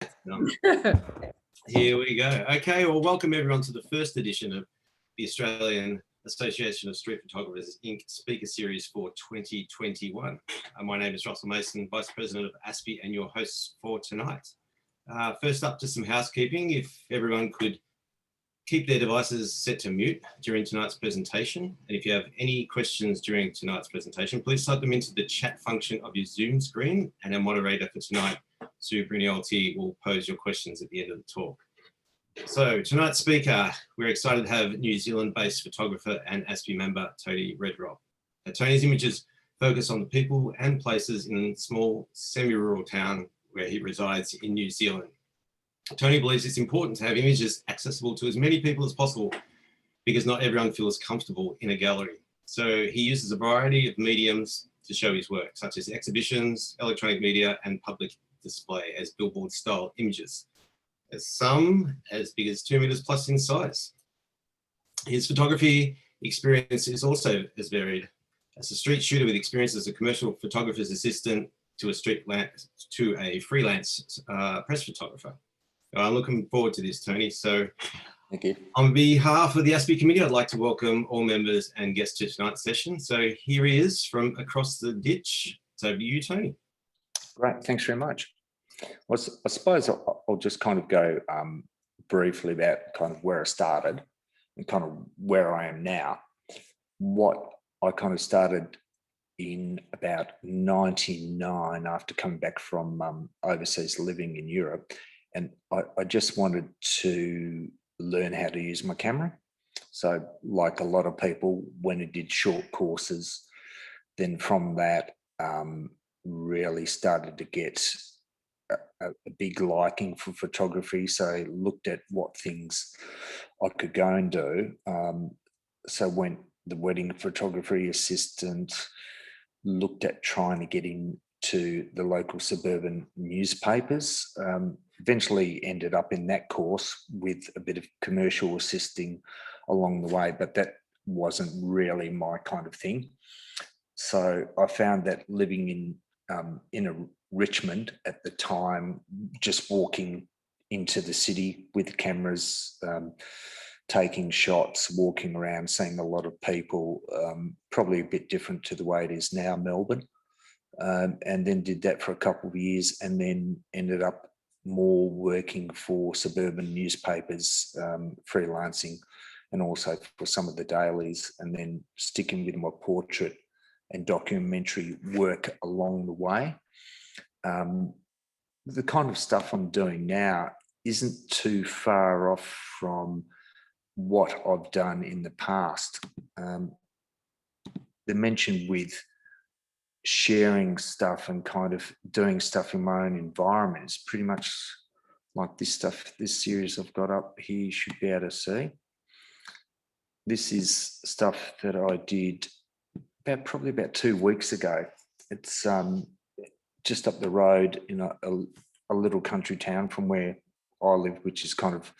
Um, Here we go. Okay, well, welcome everyone to the first edition of the Australian Association of Street Photographers Inc. Speaker Series for 2021. My name is Russell Mason, Vice President of AASPI and your host for tonight. First up, just some housekeeping. If everyone could keep their devices set to mute during tonight's presentation. And if you have any questions during tonight's presentation, please type them into the chat function of your Zoom screen, and our moderator for tonight, Sue Bruniolti, will pose your questions at the end of the talk. So tonight's speaker, we're excited to have New Zealand-based photographer and AASPI member, Tony Reddrop. Tony's images focus on the people and places in a small semi-rural town where he resides in New Zealand. Tony believes it's important to have images accessible to as many people as possible because not everyone feels comfortable in a gallery. So he uses a variety of mediums to show his work, such as exhibitions, electronic media, and public display as billboard-style images. There's some as big as 2 meters plus in size. His photography experience is also as varied. As a street shooter with experience as a commercial photographer's assistant to a freelance press photographer. I'm looking forward to this, Tony. So thank you. On behalf of the AASPI committee, I'd like to welcome all members and guests to tonight's session. So here he is from across the ditch. It's over to you, Tony. Great, thanks very much. Well, I suppose I'll just kind of go briefly about kind of where I started and kind of where I am now. What I kind of started in about 99 after coming back from overseas living in Europe. And I just wanted to learn how to use my camera. So like a lot of people, when I did short courses, then from that really started to get a big liking for photography. So I looked at what things I could go and do. So went the wedding photography assistant, looked at trying to get into the local suburban newspapers. Eventually ended up in that course with a bit of commercial assisting along the way, but that wasn't really my kind of thing. So I found that living in Richmond at the time, just walking into the city with cameras, taking shots, walking around, seeing a lot of people, probably a bit different to the way it is now, Melbourne. And then did that for a couple of years and then ended up more working for suburban newspapers, freelancing, and also for some of the dailies, and then sticking with my portrait and documentary work along the way. The kind of stuff I'm doing now isn't too far off from what I've done in the past. The mention with sharing stuff and kind of doing stuff in my own environment is pretty much like this stuff, this series I've got up here, you should be able to see. This is stuff that I did probably about 2 weeks ago. It's just up the road in a little country town from where I live, which is kind of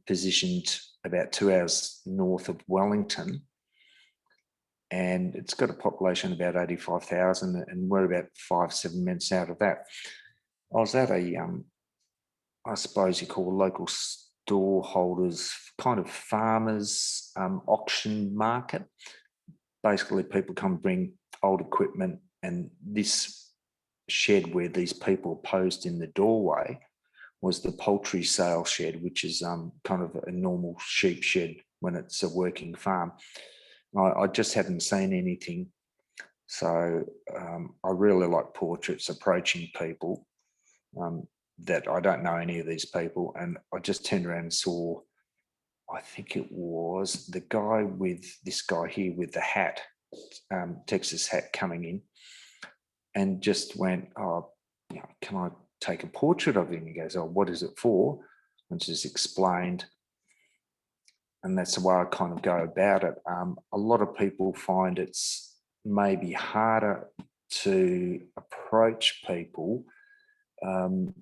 positioned about 2 hours north of Wellington. And it's got a population of about 85,000, and we're about 5-7 minutes out of that. I was at a, I suppose you call local store holders, kind of farmers auction market. Basically, people come bring old equipment, and this shed where these people posed in the doorway was the poultry sale shed, which is kind of a normal sheep shed when it's a working farm. I just hadn't seen anything. So I really like portraits, approaching people that I don't know any of these people. And I just turned around and saw, I think it was the guy with this guy here with the hat, Texas hat coming in, and just went, oh, you know, can I take a portrait of him? He goes, oh, what is it for? And just explained. And that's the way I kind of go about it. A lot of people find it's maybe harder to approach people. And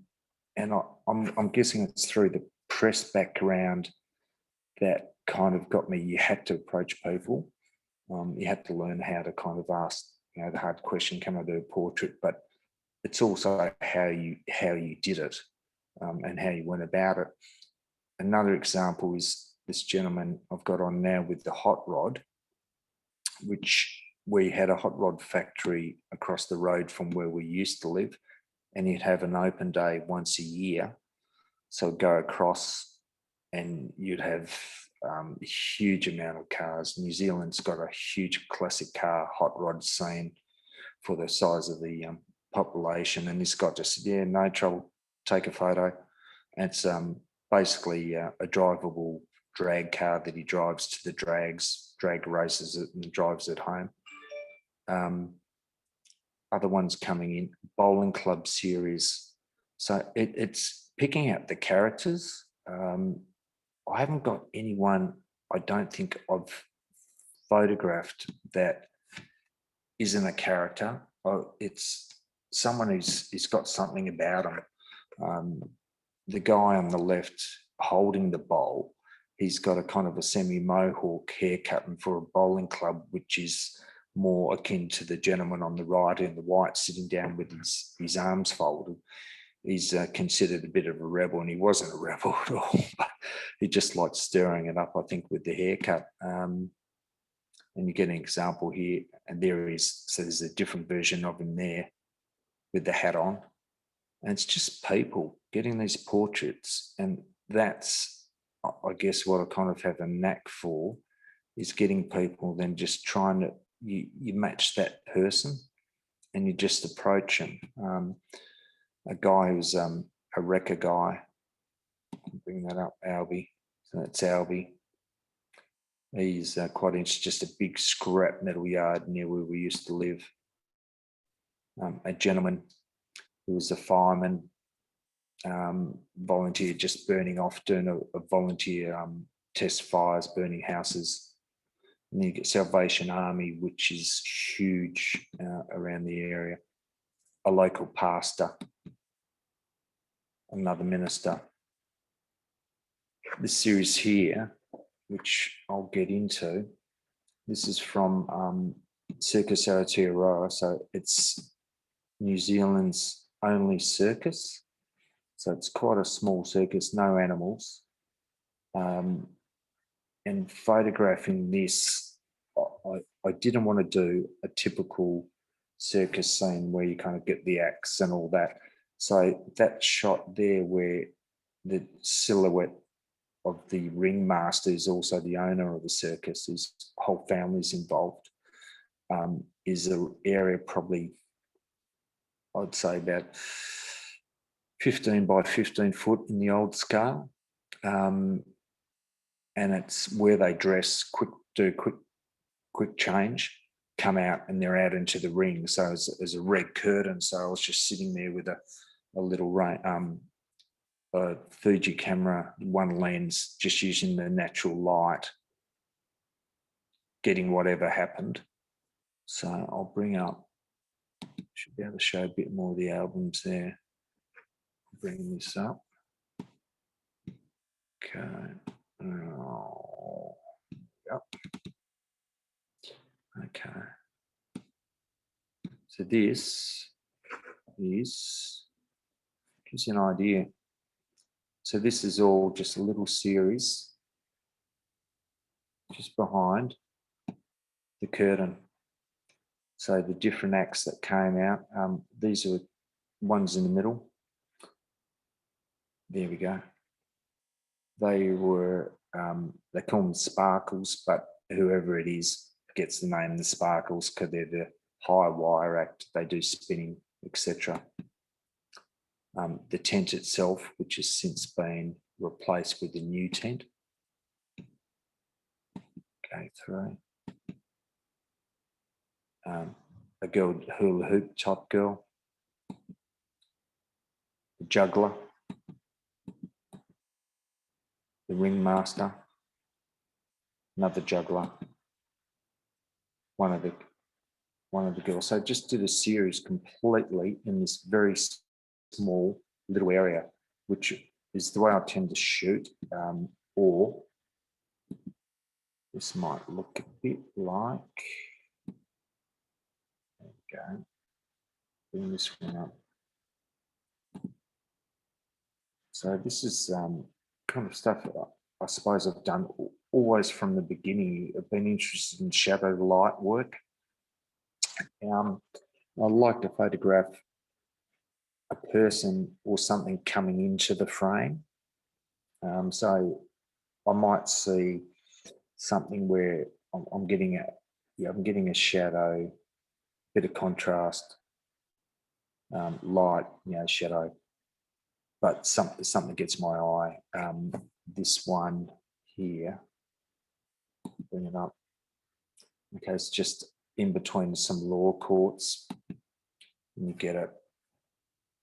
I'm guessing it's through the press background that kind of got me. You had to approach people. You had to learn how to kind of ask, you know, the hard question, can I do a portrait? But it's also how you did it. and how you went about it. Another example is this gentleman I've got on now with the hot rod, which we had a hot rod factory across the road from where we used to live, and you'd have an open day once a year. So go across and you'd have a huge amount of cars. New Zealand's got a huge classic car hot rod scene for the size of the population. And this guy just said, yeah, no trouble, take a photo. And it's basically a drivable drag car that he drives to the drag races it and drives it home. Other ones coming in, bowling club series. So it's picking out the characters. I haven't got anyone, I don't think I've photographed that isn't a character. It's someone who's got something about them. The guy on the left holding the bowl, he's got a kind of a semi-mohawk haircut and for a bowling club, which is more akin to the gentleman on the right in the white sitting down with his arms folded. He's considered a bit of a rebel, and he wasn't a rebel at all, but he just liked stirring it up, I think, with the haircut. And you get an example here, and there is, so there's a different version of him there with the hat on. And it's just people getting these portraits. And that's, I guess, what I kind of have a knack for, is getting people, then just trying to, you match that person and you just approach them. A guy who's a wrecker guy, bring that up, Albie. So that's Albie. He's quite interesting, just a big scrap metal yard near where we used to live. A gentleman who was a fireman, volunteer, just burning off, doing a volunteer test fires, burning houses. And then you get Salvation Army, which is huge around the area. A local pastor, another minister. This series here, which I'll get into, this is from Circus Aotearoa. So it's New Zealand's only circus. So it's quite a small circus, no animals. And photographing this, I didn't want to do a typical circus scene where you kind of get the acts and all that. So that shot there where the silhouette of the ringmaster is also the owner of the circus, his whole family's involved, is an area probably, I'd say about 15 by 15 foot in the old scale. And it's where they dress, do quick change, come out, and they're out into the ring. So there's a red curtain. So I was just sitting there with a little Fuji camera, one lens, just using the natural light, getting whatever happened. So I'll bring up, should be able to show a bit more of the albums there. Bring this up. Okay. Oh, yep. Okay. So this gives you an idea. So this is all just a little series just behind the curtain. So the different acts that came out, these are ones in the middle. There we go. They were, they call them Sparkles, but whoever it is gets the name the Sparkles because they're the high wire act. They do spinning, etc. The tent itself, which has since been replaced with a new tent. Go through. A girl, hula hoop top girl. The juggler. The ringmaster. Another juggler. One of the girls. So just did a series completely in this very small little area, which is the way I tend to shoot. Or this might look a bit like, there we go. Bring this one up. So this is kind of stuff I suppose I've done always from the beginning. I've been interested in shadow light work. I like to photograph a person or something coming into the frame. So I might see something where I'm getting I'm getting a shadow, bit of contrast, light, shadow, but something gets my eye. This one here, bring it up. Okay, it's just in between some law courts. And you get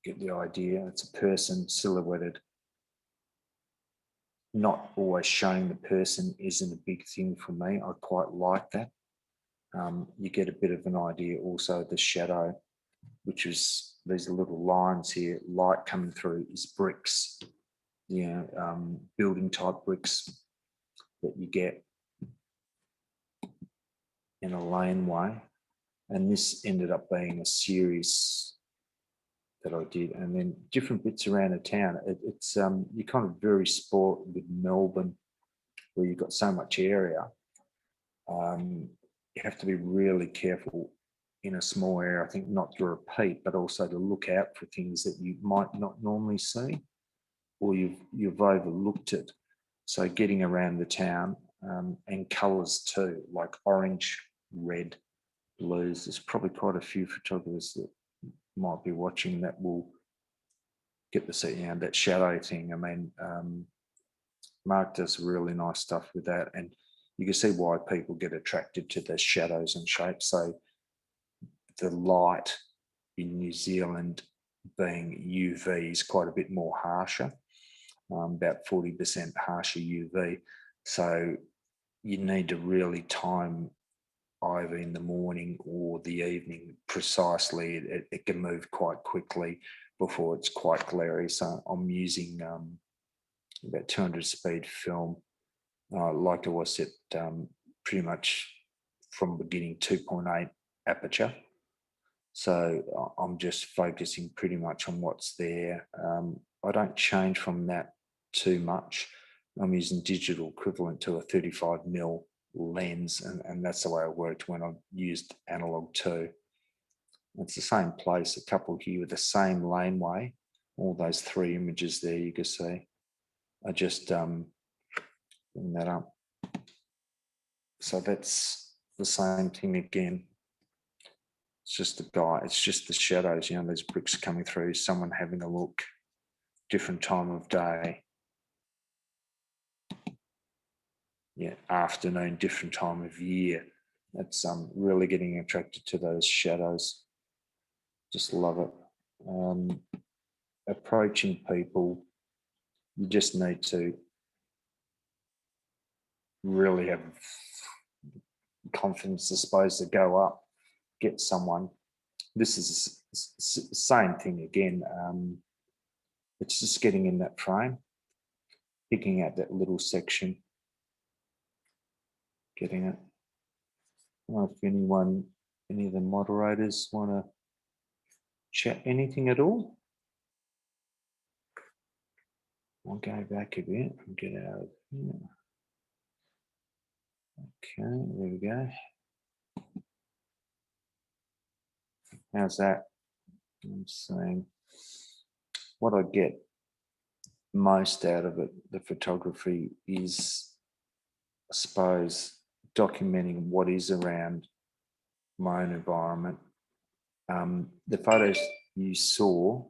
the idea. It's a person silhouetted. Not always showing the person isn't a big thing for me. I quite like that. You get a bit of an idea also of the shadow, which is these little lines here, light coming through is bricks, building type bricks that you get in a laneway. And this ended up being a series that I did, and then different bits around the town. It's you're kind of very spoiled with Melbourne, where you've got so much area. You have to be really careful in a small area, I think, not to repeat, but also to look out for things that you might not normally see, or you've overlooked it. So getting around the town, and colours too, like orange, red, blues. There's probably quite a few photographers that might be watching that will get the that shadow thing. I mean, Mark does really nice stuff with that, and you can see why people get attracted to the shadows and shapes. So the light in New Zealand being UV is quite a bit more harsher, about 40% harsher UV. So you need to really time either in the morning or the evening precisely. It can move quite quickly before it's quite glary. So I'm using about 200 speed film. Like I was at pretty much from beginning 2.8 aperture. So I'm just focusing pretty much on what's there. I don't change from that too much. I'm using digital equivalent to a 35mm lens, and that's the way I worked when I used analog too. It's the same place, a couple here with the same laneway, all those three images there you can see. I just bring that up. So that's the same thing again. It's just the guy, it's just the shadows, there's bricks coming through, someone having a look, different time of day. Yeah, afternoon, different time of year. That's really getting attracted to those shadows. Just love it. Approaching people, you just need to really have confidence, I suppose, to go up, get someone. This is the same thing again. It's just getting in that frame, picking out that little section, getting it. I don't know if any of the moderators want to chat anything at all. I'll go back a bit and get out of here. Okay, there we go. How's that? I'm saying what I get most out of it, the photography, is, I suppose, documenting what is around my own environment. The photos you saw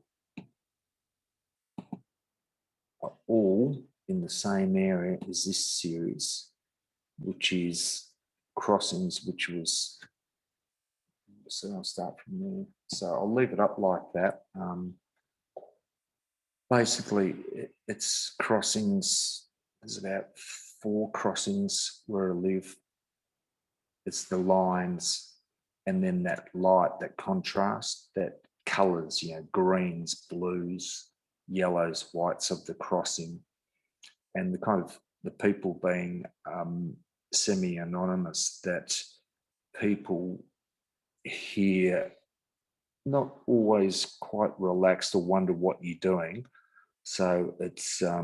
are all in the same area as this series, which is Crossings, which was, so I'll start from there. So I'll leave it up like that. Basically, it's Crossings. There's about 4 crossings where I live. It's the lines, and then that light, that contrast, that colours, greens, blues, yellows, whites of the crossing, and the kind of the people being semi-anonymous, that people here not always quite relaxed or wonder what you're doing, So it's a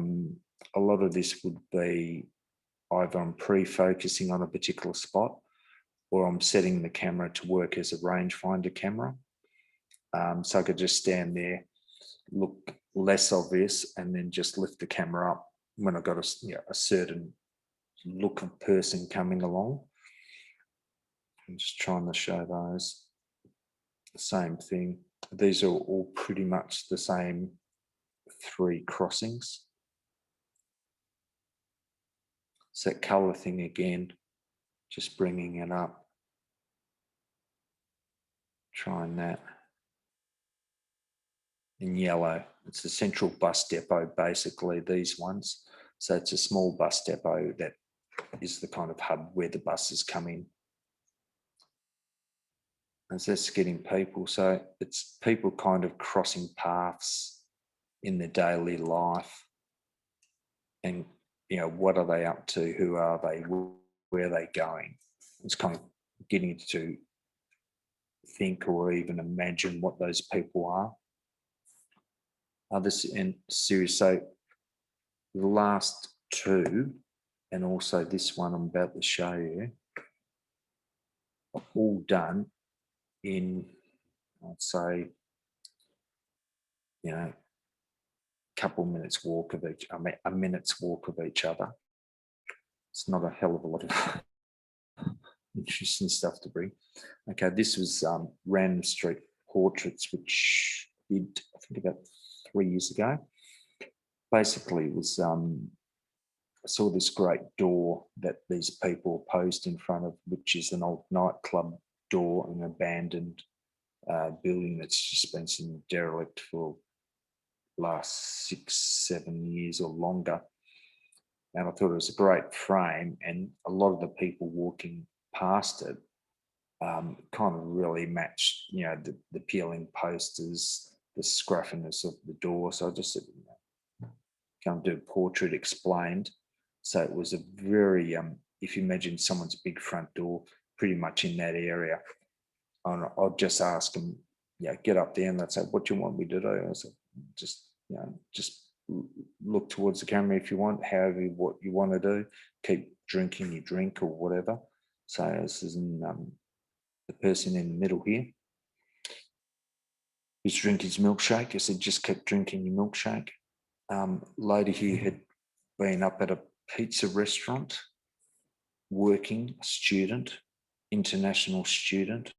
lot of this would be either I'm pre-focusing on a particular spot or I'm setting the camera to work as a rangefinder camera. So I could just stand there, look less obvious, and then just lift the camera up when I've got a certain look of person coming along. I'm just trying to show those. Same thing. These are all pretty much the same 3 crossings. So that color thing again, just bringing it up. Trying that. In yellow, it's the central bus depot, basically, these ones. So it's a small bus depot that is the kind of hub where the buses come in. And so that's getting people. So it's people kind of crossing paths in their daily life. And, what are they up to? Who are they? Where are they going? It's kind of getting to think or even imagine what those people are. This in series, so the last 2 and also this one I'm about to show you are all done in, I'd say, a couple minutes walk of each, a minute's walk of each other. It's not a hell of a lot of interesting stuff to bring. Okay, this was Random Street Portraits, which I did, I think, about 3 years ago. Basically, it was I saw this great door that these people posed in front of, which is an old nightclub door in an abandoned building that's just been sitting derelict for the last 6-7 years or longer. And I thought it was a great frame, and a lot of the people walking past it kind of really matched, the peeling posters, the scruffiness of the door. So I just said, come do a portrait explained. So it was a very, if you imagine someone's big front door, pretty much in that area, and I'll just ask them, get up there, and they'd say, what do you want me to do? I said, just look towards the camera if you want, however what you want to do, keep drinking your drink or whatever. So this is the person in the middle here who's drinking his milkshake. I said, just keep drinking your milkshake. Lady here had been up at a pizza restaurant, working, student, international student.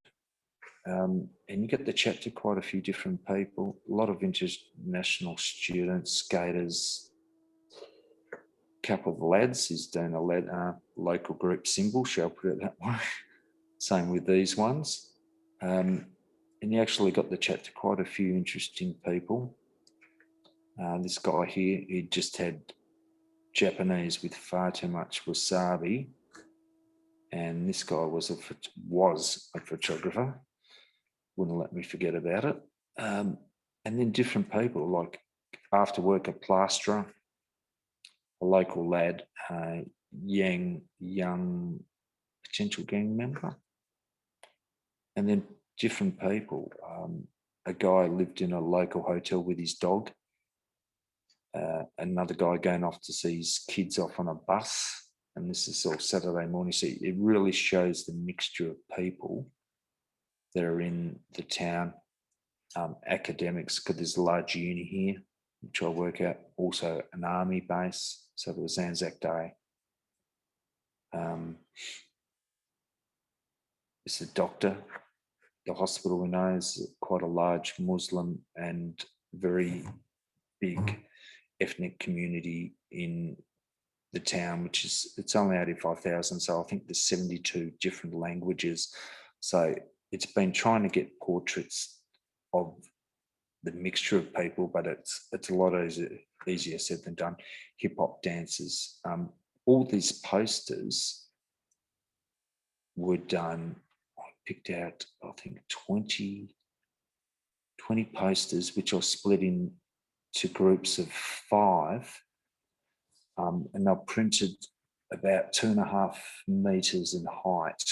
And you get to chat to quite a few different people, a lot of international students, skaters, a couple of lads. He's doing a local group symbol, shall I put it that way. Same with these ones. And you actually got to chat to quite a few interesting people. This guy here, he just had Japanese with far too much wasabi. And this guy was a photographer. Wouldn't let me forget about it. And then different people, like after work, a plasterer, a local lad, young potential gang member. And then different people. A guy lived in a local hotel with his dog. Another guy going off to see his kids off on a bus. And this is all Saturday morning. So it really shows the mixture of people that are in the town. Academics, because there's a large uni here, which I work at, also an army base. So there was Anzac Day. It's a doctor. The hospital we know is quite a large Muslim and very big ethnic community in the town, which is, it's only 85,000. So I think there's 72 different languages. So it's been trying to get portraits of the mixture of people, but it's a lot easier said than done. Hip hop dancers. All these posters were done. I picked out, I think, 20 posters, which are split into groups of 5. And they're printed about 2.5 meters in height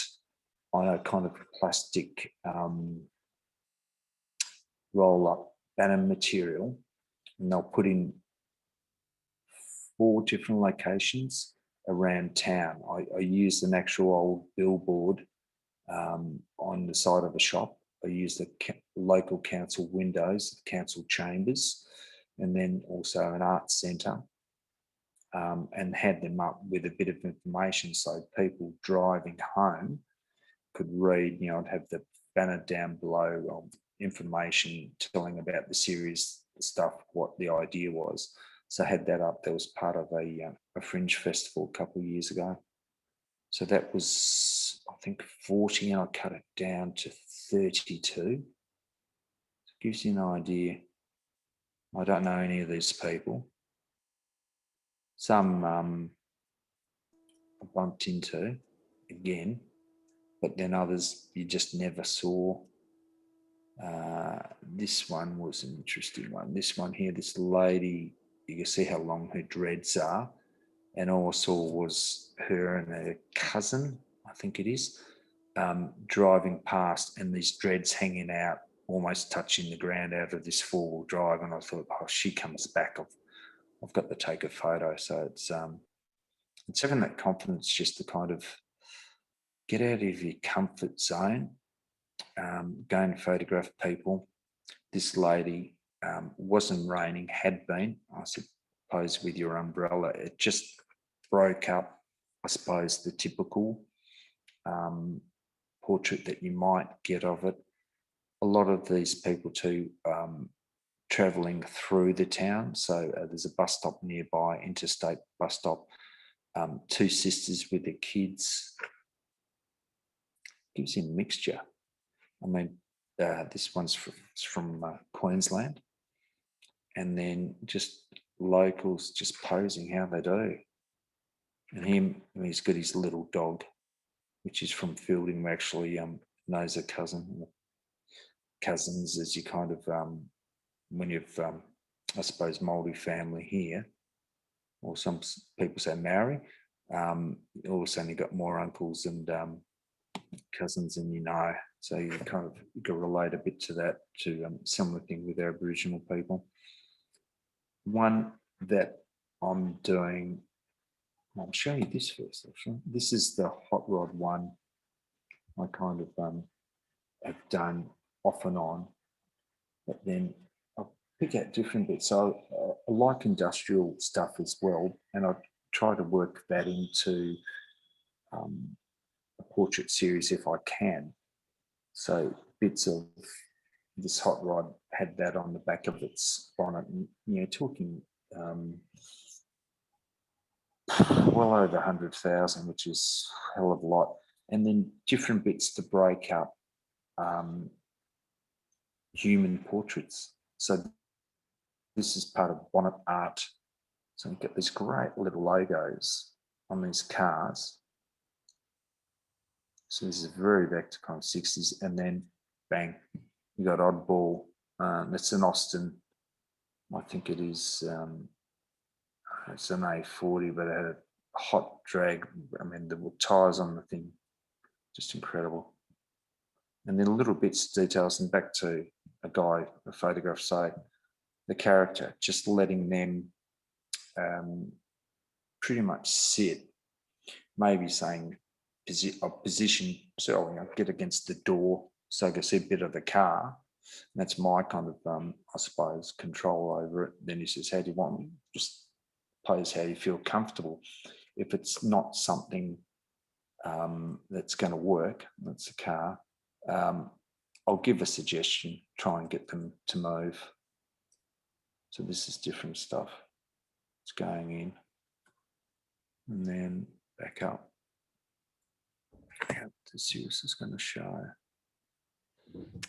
on a kind of plastic roll-up banner material, and they'll put in 4 different locations around town. I used an actual old billboard on the side of a shop. I used the local council windows, council chambers, and then also an arts centre, and had them up with a bit of information so people driving home could read. You know, I'd have the banner down below of information telling about the series, the stuff, what the idea was. So I had that up. That was part of a fringe festival a couple of years ago. So that was, I think, 40, and I cut it down to 32. It gives you an idea. I don't know any of these people. Some I bumped into again, but then others you just never saw. This one was an interesting one. This one here, this lady, you can see how long her dreads are. And all I saw was her and her cousin, I think it is, driving past, and these dreads hanging out, almost touching the ground out of this 4-wheel drive. And I thought, oh, she comes back. I've got to take a photo. So it's having that confidence just to kind of get out of your comfort zone, go and photograph people. This lady, wasn't raining, had been, I suppose, with your umbrella. It just broke up, I suppose, the typical portrait that you might get of it. A lot of these people too, travelling through the town. So there's a bus stop nearby, interstate bus stop, 2 sisters with their kids. Gives you a mixture. I mean, this one's from Queensland, and then just locals just posing how they do. And he's got his little dog, which is from Fielding. We actually knows a cousin. Cousins, as you kind of, when you've, I suppose, multi-family here, or some people say Maori, all of a sudden you've got more uncles and cousins than you know. So you can relate a bit to that, to similar thing with our Aboriginal people. One that I'm doing, I'll show you this first, actually. This is the hot rod one I kind of have done off and on, but then I'll pick out different bits. So I like industrial stuff as well, and I try to work that into a portrait series if I can. So bits of this hot rod had that on the back of its bonnet, and, you know, talking well over 100,000, which is a hell of a lot. And then different bits to break up human portraits. So this is part of bonnet art. So you've got these great little logos on these cars. So this is very back to kind of 60s, and then bang, you got Oddball. It's an Austin, I think it is. It's an A40, but it had a hot drag. I mean, there were tyres on the thing, just incredible. And then little bits, details, and back to a guy, a photograph, say the character, just letting them pretty much sit, maybe saying position, so I'll get against the door so I can see a bit of the car. And that's my kind of, I suppose, control over it. Then he says, how do you want me? Just pose how you feel comfortable. If it's not something that's going to work, that's the car, I'll give a suggestion, try and get them to move. So this is different stuff. It's going in and then back up. How the series is going to show.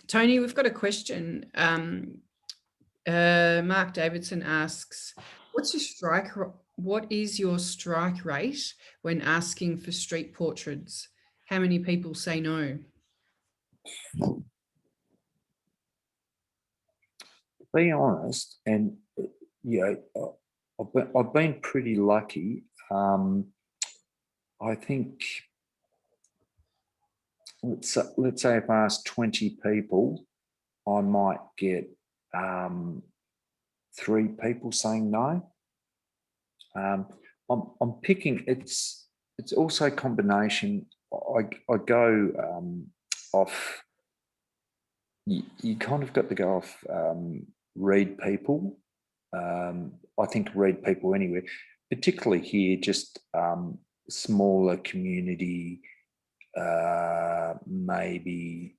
Tony, we've got a question. Mark Davidson asks, what is your strike rate when asking for street portraits? How many people say no? To be honest, and yeah, I've been pretty lucky. I think, let's say if I ask 20 people, I might get 3 people saying no. I'm picking. It's also a combination. I go off. You kind of got to go off. Read people. I think read people anywhere, particularly here. Just smaller community. Maybe,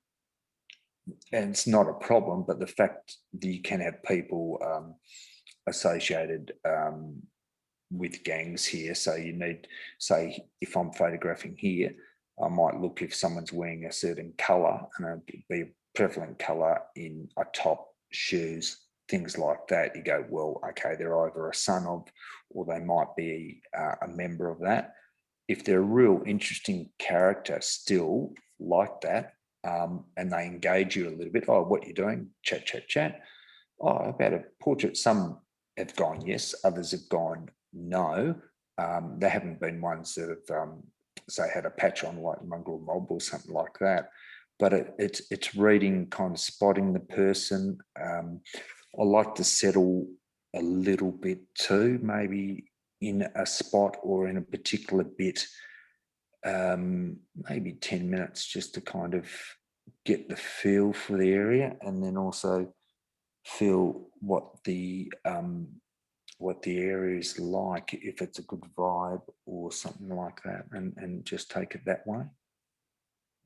and it's not a problem, but the fact that you can have people associated with gangs here. So you need, say, if I'm photographing here, I might look if someone's wearing a certain colour, and it'd be a prevalent colour in a top, shoes, things like that. You go, well, okay, they're either a son of, or they might be a member of that. If they're a real interesting character still like that, and they engage you a little bit, oh, what you doing? Chat, chat, chat. Oh, about a portrait. Some have gone yes, others have gone no. There haven't been ones that have, say, had a patch on like mongrel mob or something like that. But it's reading, kind of spotting the person. I like to settle a little bit too, maybe in a spot or in a particular bit, maybe 10 minutes just to kind of get the feel for the area, and then also feel what the area is like, if it's a good vibe or something like that, and just take it that way.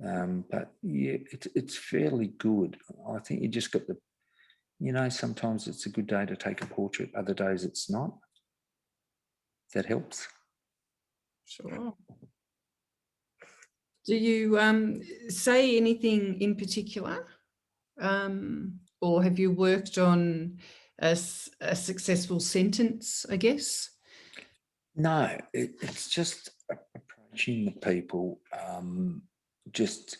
But yeah, it's fairly good. I think you just got the, sometimes it's a good day to take a portrait, other days it's not. That helps. Sure. Do you say anything in particular? Or have you worked on a successful sentence, I guess? No, it's just approaching the people, just,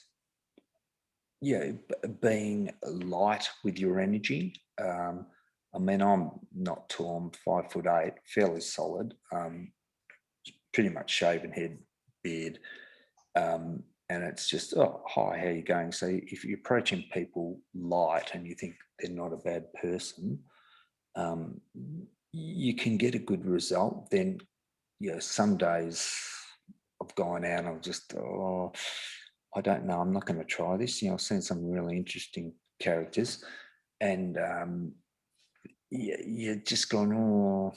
being light with your energy. I mean, I'm not tall, I'm 5'8", fairly solid, pretty much shaven head, beard, and it's just, oh, hi, how you going? So if you're approaching people light and you think they're not a bad person, you can get a good result. Then, some days I've gone out and I've just, I don't know, I'm not going to try this. I've seen some really interesting characters, and you're just going, oh,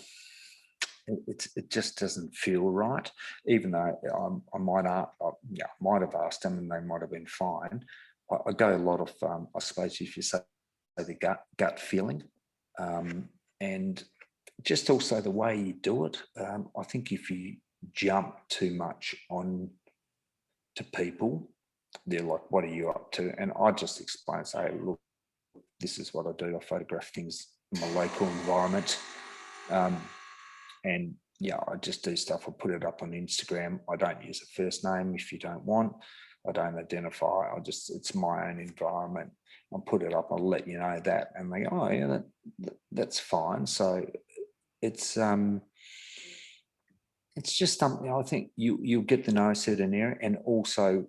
it just doesn't feel right. Even though I might have asked them and they might have been fine. I go a lot of, I suppose if you say the gut feeling, and just also the way you do it. I think if you jump too much on to people, they're like, what are you up to? And I just explain, say, look, this is what I do. I photograph things in my local environment. And I just do stuff. I put it up on Instagram. I don't use a first name if you don't want. I don't identify. It's my own environment. I'll put it up. I'll let you know that. And they go, oh yeah, that's fine. So it's just something, I think you'll get to know a certain area. And also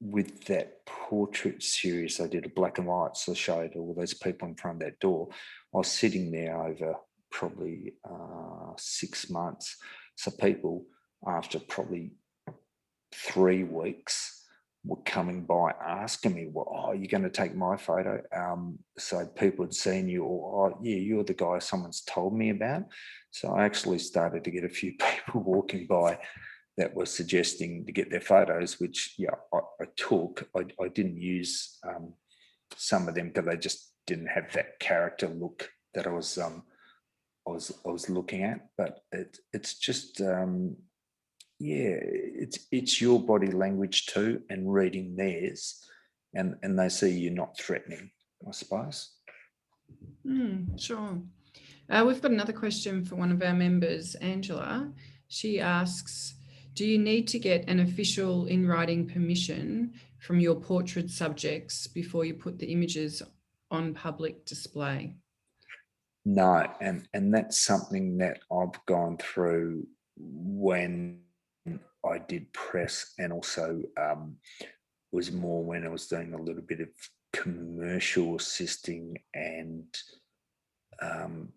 with that portrait series I did, a black and white, so I showed all those people in front of that door. I was sitting there over probably 6 months. So people, after probably 3 weeks, were coming by asking me, well, oh, you're going to take my photo? So people had seen you, or, oh, yeah, you're the guy someone's told me about. So I actually started to get a few people walking by that were suggesting to get their photos, which, I took. I didn't use some of them because they just didn't have that character look that I was looking at. But it's just, it's your body language too, and reading theirs, and they see you're not threatening, I suppose. Sure. We've got another question for one of our members, Angela. She asks, do you need to get an official in writing permission from your portrait subjects before you put the images on public display? No, and that's something that I've gone through when I did press, and also was more when I was doing a little bit of commercial assisting and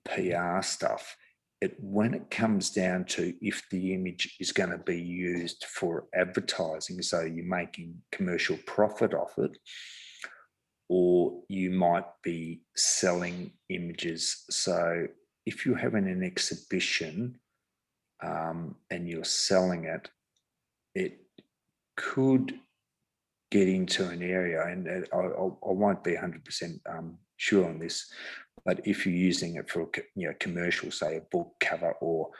PR stuff. when it comes down to if the image is going to be used for advertising, so you're making commercial profit off it, or you might be selling images. So if you're having an exhibition and you're selling it, it could get into an area, and I won't be 100% sure on this, but if you're using it for commercial, say a book cover or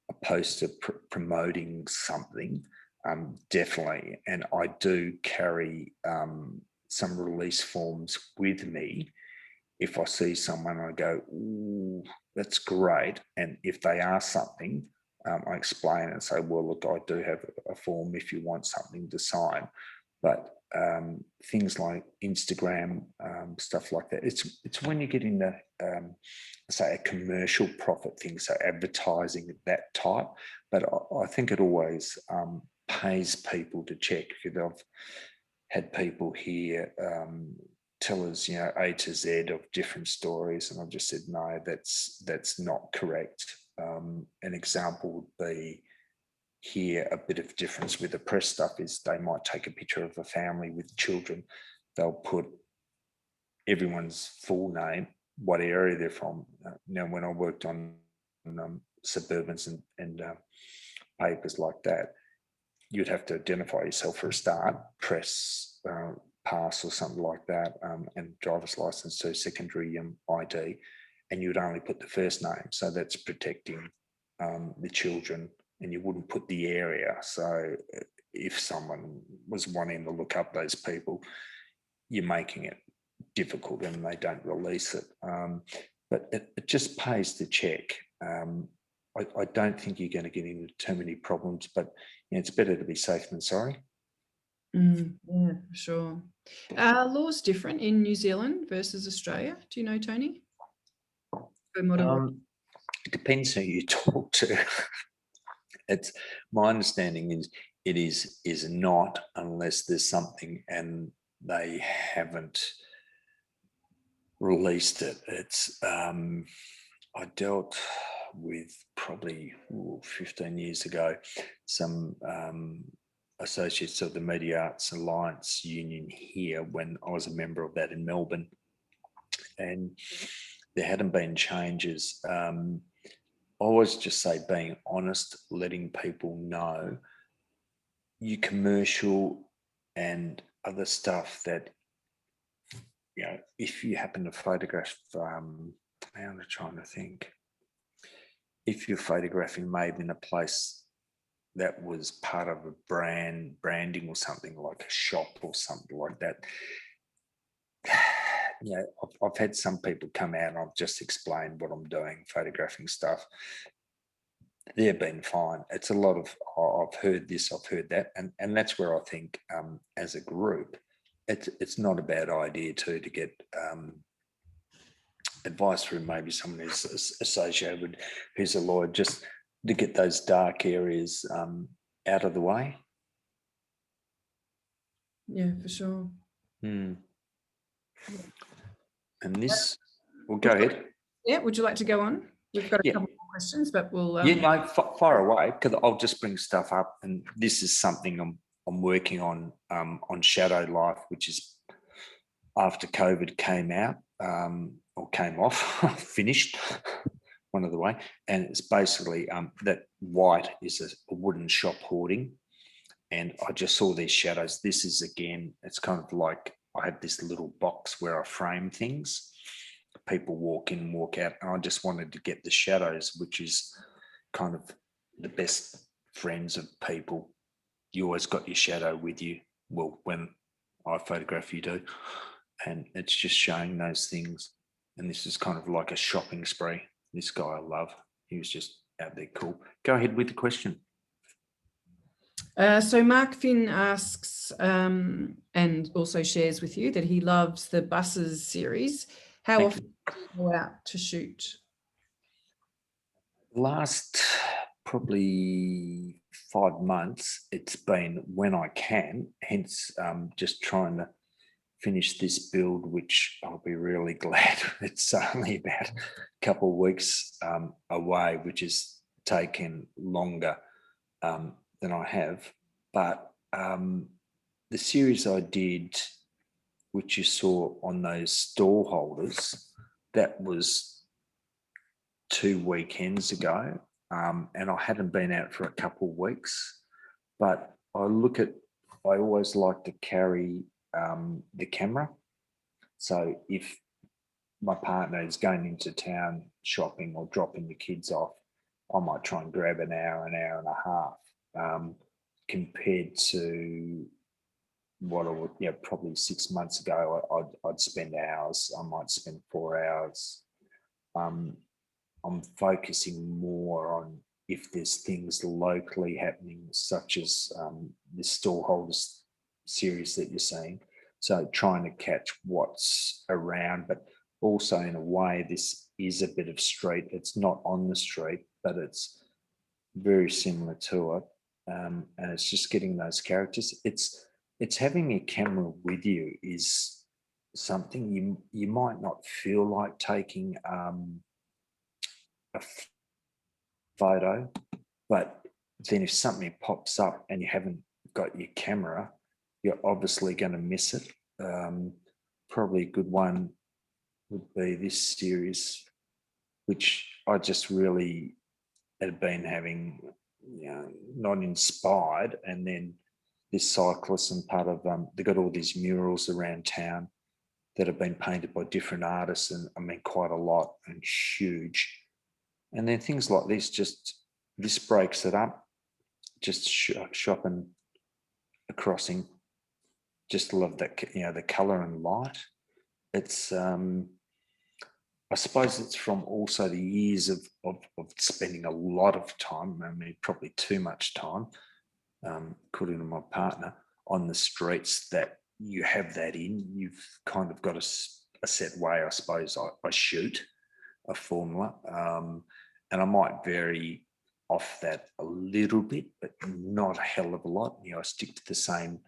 a poster promoting something, definitely. And I do carry some release forms with me. If I see someone, I go, ooh, that's great. And if they ask something, I explain and say, well, look, I do have a form if you want something to sign. But things like Instagram, stuff like that, it's when you get into, say, a commercial profit thing, so advertising of that type. But I think it always pays people to check, because I've had people here tell us, A to Z of different stories, and I've just said, no, that's not correct. An example would be, here a bit of difference with the press stuff is they might take a picture of a family with children. They'll put everyone's full name, what area they're from. Now, when I worked on Suburbans and papers like that, you'd have to identify yourself for a start, press pass or something like that, and driver's license to secondary ID, and you'd only put the first name. So that's protecting the children, and you wouldn't put the area. So if someone was wanting to look up those people, you're making it difficult and they don't release it. But it just pays to check. I don't think you're going to get into too many problems, but it's better to be safe than sorry. Yeah, for sure. Law's different in New Zealand versus Australia. Do you know, Tony? It depends who you talk to. It's my understanding is it is not, unless there's something and they haven't released it. It's I dealt with probably 15 years ago some associates of the Media Arts Alliance Union here when I was a member of that in Melbourne, and there hadn't been changes. I always just say being honest, letting people know your commercial and other stuff that, if you happen to photograph, I'm trying to think, if you're photographing maybe in a place that was part of a branding or something like a shop or something like that, I've had some people come out and I've just explained what I'm doing, photographing stuff. They've been fine. It's a lot of, I've heard this, I've heard that. And that's where I think as a group, it's not a bad idea too to get advice from maybe someone who's associated with, who's a lawyer, just to get those dark areas out of the way. Yeah, for sure. And this, well, go ahead. Yeah, would you like to go on? We've got a couple more questions, but we'll... fire away, because I'll just bring stuff up. And this is something I'm working on Shadow Life, which is after COVID came out or came off, finished, one of the way. And it's basically that white is a wooden shop hoarding. And I just saw these shadows. This is, again, it's kind of like I have this little box where I frame things. People walk in, walk out, and I just wanted to get the shadows, which is kind of the best friends of people. You always got your shadow with you. Well, when I photograph, you do. And it's just showing those things. And this is kind of like a shopping spree. This guy I love, he was just out there cool. Go ahead with the question. So Mark Finn asks and also shares with you that he loves the Buses series. How often do you go out to shoot? Last probably 5 months, it's been when I can, hence just trying to finish this build, which I'll be really glad. It's only about a couple of weeks away, which is taken longer than I have. But the series I did, which you saw on those store holders, that was 2 weekends ago, and I hadn't been out for a couple of weeks. But I always like to carry the camera. So if my partner is going into town shopping or dropping the kids off, I might try and grab an hour and a half, compared to what I would, probably 6 months ago, I'd spend hours. I might spend 4 hours. I'm focusing more on if there's things locally happening, such as the stallholders series that you're seeing. So trying to catch what's around, but also in a way, this is a bit of street. It's not on the street, but it's very similar to it. And it's just getting those characters. It's having a camera with you is something you might not feel like taking a photo, but then if something pops up and you haven't got your camera, you're obviously going to miss it. Probably a good one would be this series, which I just really had been having, not inspired. And then this cyclist and part of they've got all these murals around town that have been painted by different artists, and I mean quite a lot and huge. And then things like this breaks it up. Just shopping a crossing. Just love that, the colour and light. It's I suppose it's from also the years of spending a lot of time, I mean, probably too much time, according to my partner, on the streets, that you have that in. You've kind of got a set way, I suppose, I shoot a formula. And I might vary off that a little bit, but not a hell of a lot. I stick to the same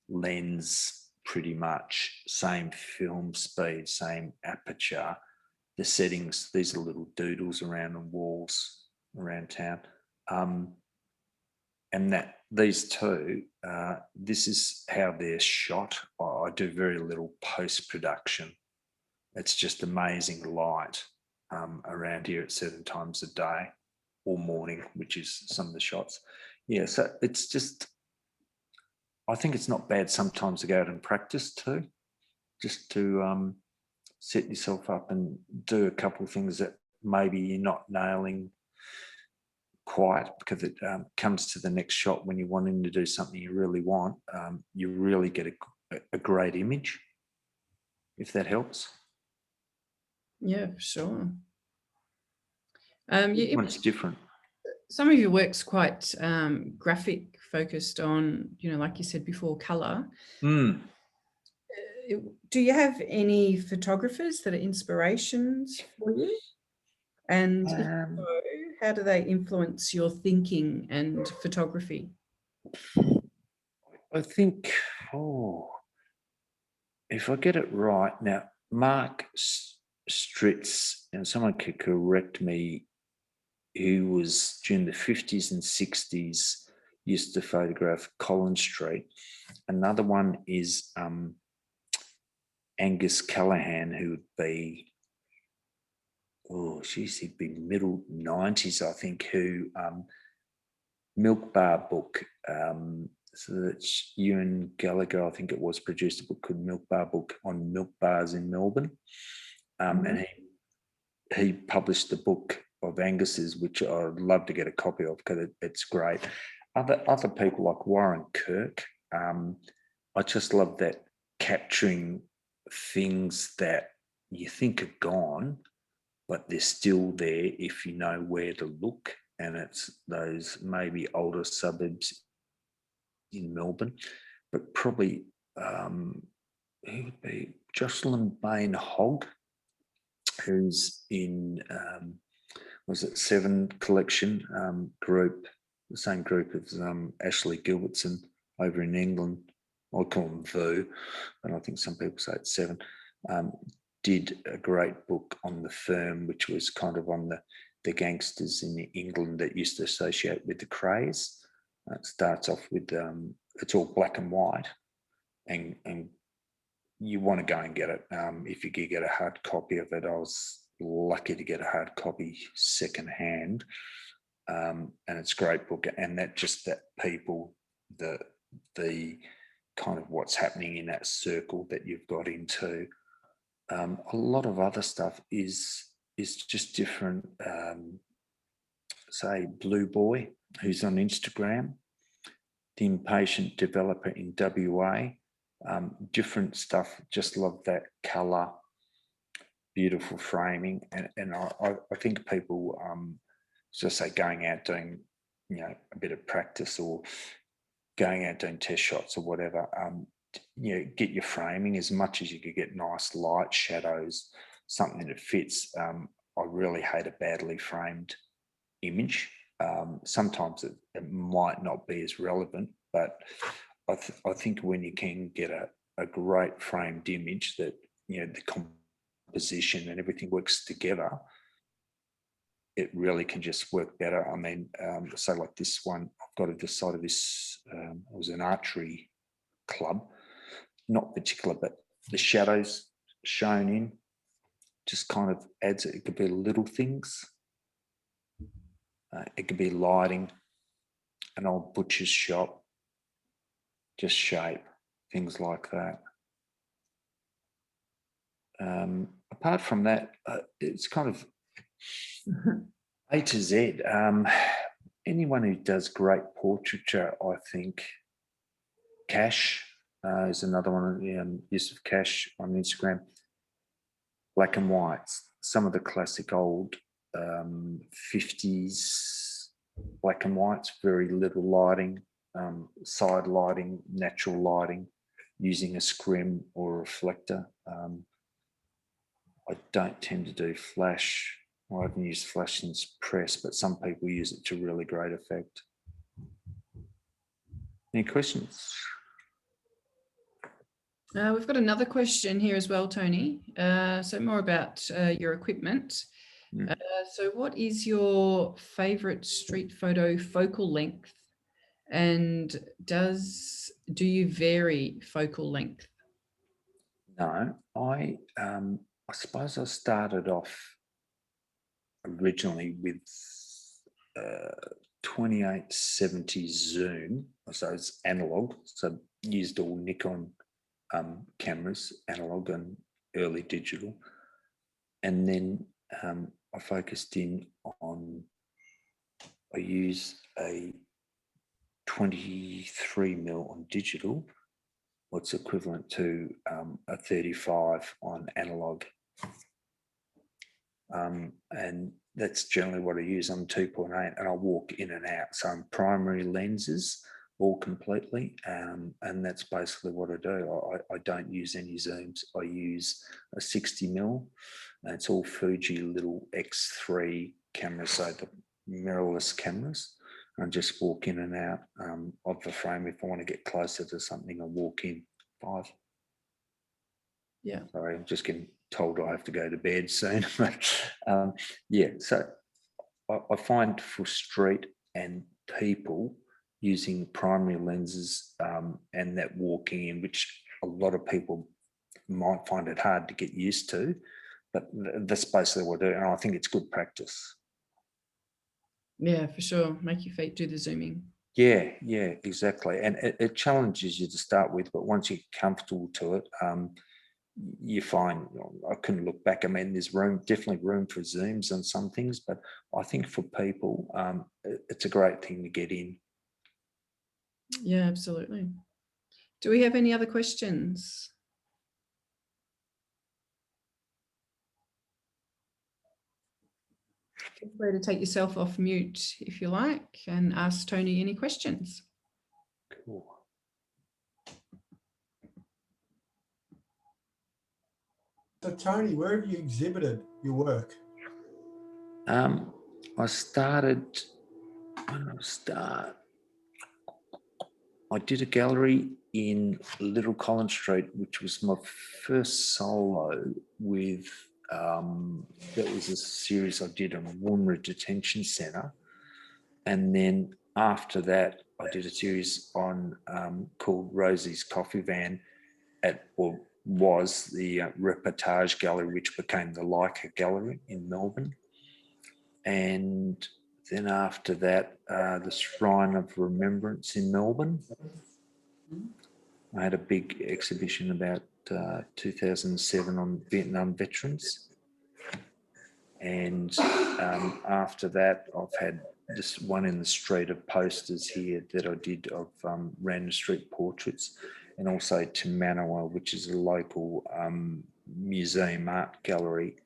lens pretty much, same film speed, same aperture. The settings, these are little doodles around the walls around town. And that these two, this is how they're shot. I do very little post-production. It's just amazing light around here at certain times of day or morning, which is some of the shots. Yeah, so it's just, I think it's not bad sometimes to go out and practice too, just to set yourself up and do a couple of things that maybe you're not nailing quite, because it comes to the next shot when you're wanting to do something you really want. You really get a great image, if that helps. Yeah, for sure. It's different. Some of your work's quite graphic, focused on, like you said before, colour. Do you have any photographers that are inspirations for you? And if so, how do they influence your thinking and photography? I think, if I get it right now, Mark Stritz, and someone could correct me, who was during the 50s and 60s, used to photograph Collins Street. Another one is Angus Callahan, who would be, he'd be middle 90s, I think, who Milk Bar book. So that's Ewan Gallagher, I think it was, produced a book called Milk Bar Book on milk bars in Melbourne. And he published the book of Angus's, which I'd love to get a copy of because it's great. Other people like Warren Kirk, I just love that, capturing things that you think are gone, but they're still there if you know where to look. And it's those maybe older suburbs in Melbourne, but probably who would be Jocelyn Bain Hogg, who's in was it Seven Collection group, the same group as Ashley Gilbertson over in England. I call them VU, and I think some people say it's 7, did a great book on the firm, which was kind of on the gangsters in England that used to associate with the Krays. It starts off with, it's all black and white, and you want to go and get it. If you could get a hard copy of it, I was lucky to get a hard copy secondhand. And it's a great book, and that people, the kind of what's happening in that circle that you've got into. A lot of other stuff is just different. Say Blue Boy, who's on Instagram, the Impatient Developer in WA, different stuff. Just love that color, beautiful framing, and I think people just say going out doing a bit of practice or going out doing test shots or whatever. Get your framing as much as you could get nice light, shadows, something that fits. I really hate a badly framed image. Sometimes it might not be as relevant, but I think when you can get a great framed image that, the composition and everything works together, it really can just work better. I mean, so like this one, I've got at the side of this, it was an archery club, not particular, but the shadows shown in just kind of adds it. It could be little things. It could be lighting, an old butcher's shop, just shape, things like that. Apart from that, it's kind of A to Z. Anyone who does great portraiture, I think, Cash is another one. Use of Cash on Instagram. Black and whites, some of the classic old 50s black and whites, very little lighting, side lighting, natural lighting, using a scrim or a reflector. I don't tend to do flash. I haven't used flash since press, but some people use it to really great effect. Any questions? We've got another question here as well, Tony. So more about your equipment. So what is your favorite street photo focal length, and do you vary focal length? No, I suppose I started off originally with 2870 zoom, so it's analog, so used all Nikon cameras, analog and early digital, and then I focused in on, I use a 23mm on digital, what's equivalent to a 35 on analog. And that's generally what I use. I'm 2.8 and I walk in and out. So I'm primary lenses all completely. And that's basically what I do. I don't use any zooms. I use a 60mm, and it's all Fuji little X3 cameras, so the mirrorless cameras. I just walk in and out of the frame. If I want to get closer to something, I walk in. 5. Yeah. Sorry, I'm just getting told I have to go to bed soon. Yeah, so I find for street and people using primary lenses and that walking in, which a lot of people might find it hard to get used to, but that's basically what I do, and I think it's good practice. Yeah, for sure. Make your feet do the zooming. Yeah, exactly. And it challenges you to start with, but once you're comfortable to it, you find, I couldn't look back. I mean, there's definitely room for zooms on some things, but I think for people, it's a great thing to get in. Yeah, absolutely. Do we have any other questions? Feel free to take yourself off mute if you like and ask Tony any questions. Cool. So Tony, where have you exhibited your work? I started, when did I start? I did a gallery in Little Collins Street, which was my first solo with, that was a series I did on Woomera Detention Centre. And then after that, I did a series on called Rosie's Coffee Van at, or was the Reportage Gallery, which became the Leica Gallery in Melbourne. And then after that, the Shrine of Remembrance in Melbourne. I had a big exhibition about 2007 on Vietnam veterans. And after that, I've had this one in the street of posters here that I did of random street portraits, and also to Manawa, which is a local museum art gallery.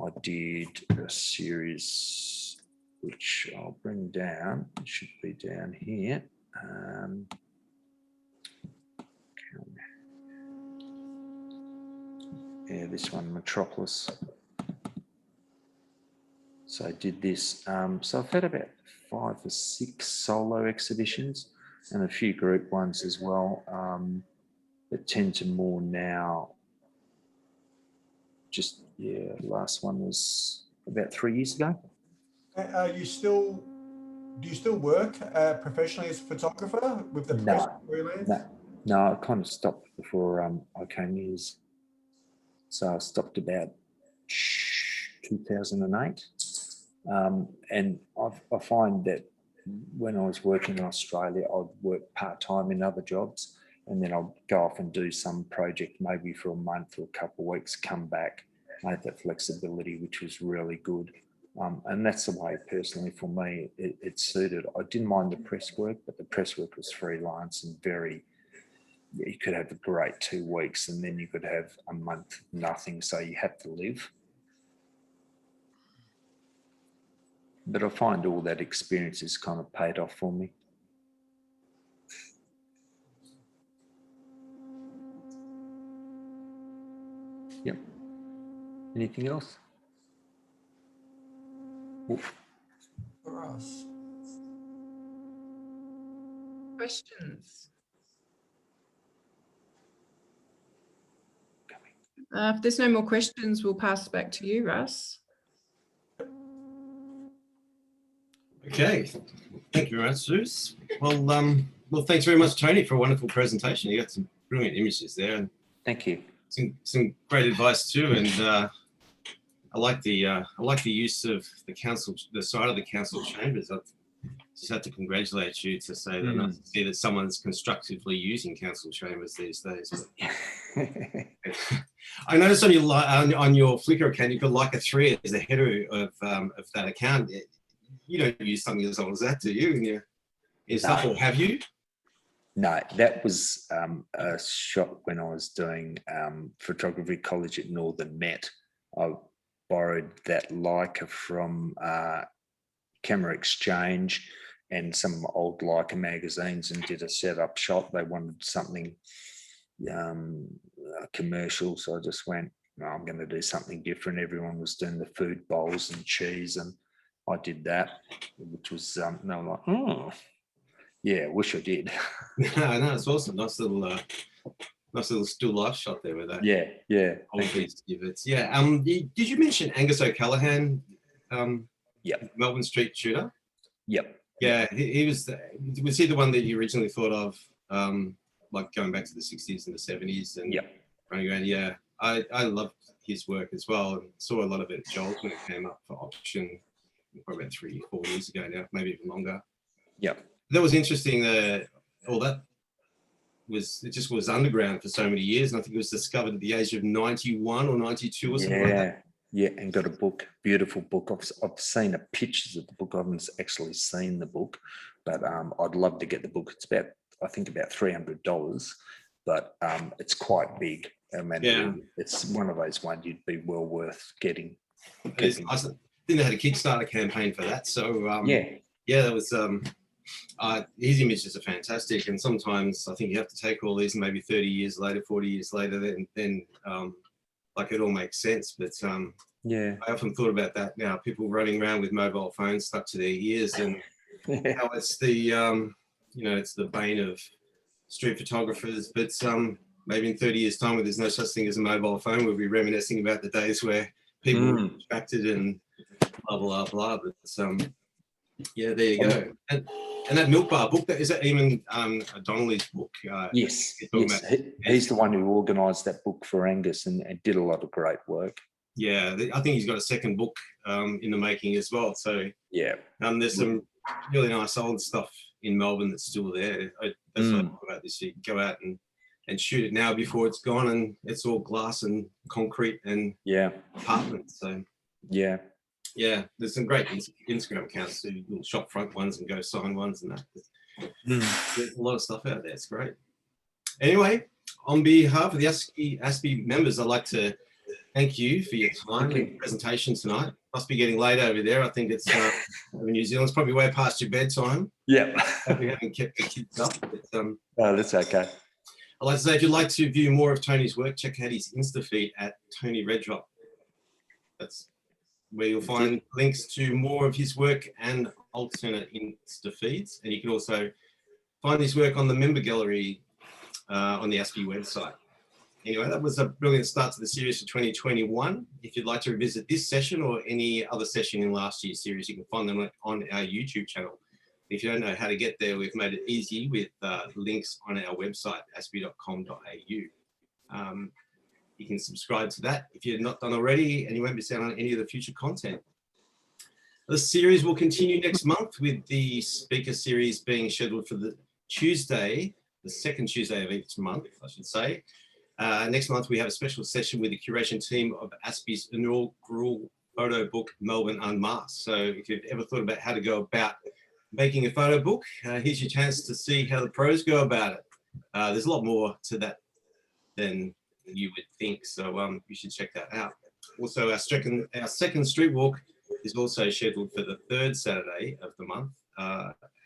I did a series which I'll bring down. It should be down here. Yeah, this one, Metropolis. So I did this. So I've had about 5 or 6 solo exhibitions and a few group ones as well, that tend to more now. Just, yeah, last one was about 3 years ago. Do you still work professionally as a photographer with the press? No, I kind of stopped before I came here. So I stopped about 2008. And I find that when I was working in Australia, I'd work part-time in other jobs, and then I'd go off and do some project maybe for a month or a couple of weeks, come back. I had that flexibility, which was really good. And that's the way personally for me, it suited. I didn't mind the press work, but the press work was freelance and you could have a great 2 weeks and then you could have a month, nothing. So you had to live. But I find all that experience has kind of paid off for me. Yep. Anything else? Oof. For us. Questions? If there's no more questions, we'll pass back to you, Russ. Okay, thank you very much, Zeus. Well, thanks very much, Tony, for a wonderful presentation. You got some brilliant images there, and Thank you. some great advice too. And I like the use of the side of the council chambers. I just have to congratulate you to say that I see that someone's constructively using council chambers these days. I noticed on your Flickr account you've got Leica 3 as the header of that account. You don't use something as old as that, do you? In your stuff, or have you? No, that was a shot when I was doing photography college at Northern Met. I borrowed that Leica from Camera Exchange and some old Leica magazines and did a setup shot. They wanted something commercial, so I just went, no, I'm going to do something different. Everyone was doing the food bowls and cheese, and I did that, which was, and I'm like, oh, yeah, wish I did. No, it's awesome. Nice little still life shot there with that. Yeah. Old piece of it. Yeah. Did you mention Angus O'Callaghan? Yep. Melbourne Street shooter. Yep. Yeah, he was he the one that you originally thought of, like going back to the 60s and the 70s and running around? Yeah, I loved his work as well, and saw a lot of it at Joel's when it came up for auction probably about 3-4 years ago now, maybe even longer. Yep. That was interesting. All that was underground for so many years, and I think it was discovered at the age of 91 or 92 or something like that. Yeah, and got a book, beautiful book. I've seen the pictures of the book. I haven't actually seen the book, but I'd love to get the book. It's I think about $300, but it's quite big. I mean, it's one of those ones you'd be well worth getting. I think they had a Kickstarter campaign for that. So that was his images are fantastic, and sometimes I think you have to take all these, and maybe 30 years later, 40 years later, then like it all makes sense. But I often thought about that now, people running around with mobile phones stuck to their ears, and how it's the it's the bane of street photographers, but maybe in 30 years' time, when there's no such thing as a mobile phone, we'll be reminiscing about the days where people were distracted and blah, blah, blah. But yeah, there you go. And that Milk Bar book, is that even Donnelly's book? Yes, he's the one who organised that book for Angus and did a lot of great work. Yeah, I think he's got a second book in the making as well. So yeah, there's some really nice old stuff in Melbourne that's still there. That's what I like about this. You can go out and shoot it now before it's gone, and it's all glass and concrete and apartments. So yeah, there's some great Instagram accounts who will shop front ones and go sign ones and that. There's a lot of stuff out there. It's great. Anyway, on behalf of the AASPI members, I'd like to thank you for your time and presentation tonight. Must be getting late over there. I think it's New Zealand's probably way past your bedtime. Yeah. Hope you haven't kept the kids up. But, no, that's okay. I'd like to say, if you'd like to view more of Tony's work, check out his Insta feed at Tony Reddrop. That's where you'll find links to more of his work and alternate Insta feeds. And you can also find his work on the member gallery on the AASPI website. Anyway, that was a brilliant start to the series for 2021. If you'd like to revisit this session or any other session in last year's series, you can find them on our YouTube channel. If you don't know how to get there, we've made it easy with links on our website, aspi.com.au. You can subscribe to that if you're not done already, and you won't miss out on any of the future content. The series will continue next month, with the speaker series being scheduled for the second Tuesday of each month, I should say. Next month, we have a special session with the curation team of AASPI's inaugural photo book, Melbourne Unmasked. So if you've ever thought about how to go about making a photo book, here's your chance to see how the pros go about it. There's a lot more to that than you would think, so you should check that out. Also, our second street walk is also scheduled for the third Saturday of the month,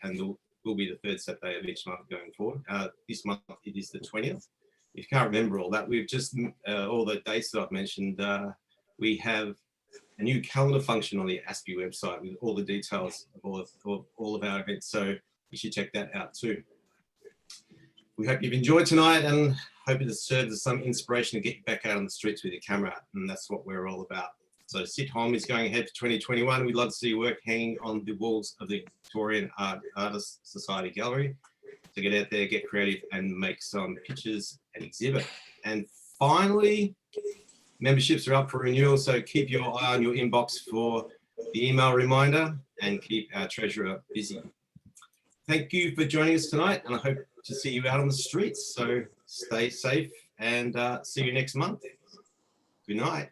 and will be the third Saturday of each month going forward. This month it is the 20th. If you can't remember all that, we've just all the dates that I've mentioned. We have a new calendar function on the AASPI website with all the details of all of our events, so you should check that out too. We hope you've enjoyed tonight and hope it has served as some inspiration to get you back out on the streets with your camera, and that's what we're all about. So Sit Home is going ahead for 2021. We'd love to see your work hanging on the walls of the Victorian Artists Society Gallery. So get out there, get creative, and make some pictures and exhibit. And finally, memberships are up for renewal, so keep your eye on your inbox for the email reminder and keep our treasurer busy. Thank you for joining us tonight, and I hope to see you out on the streets. So stay safe and see you next month. Good night.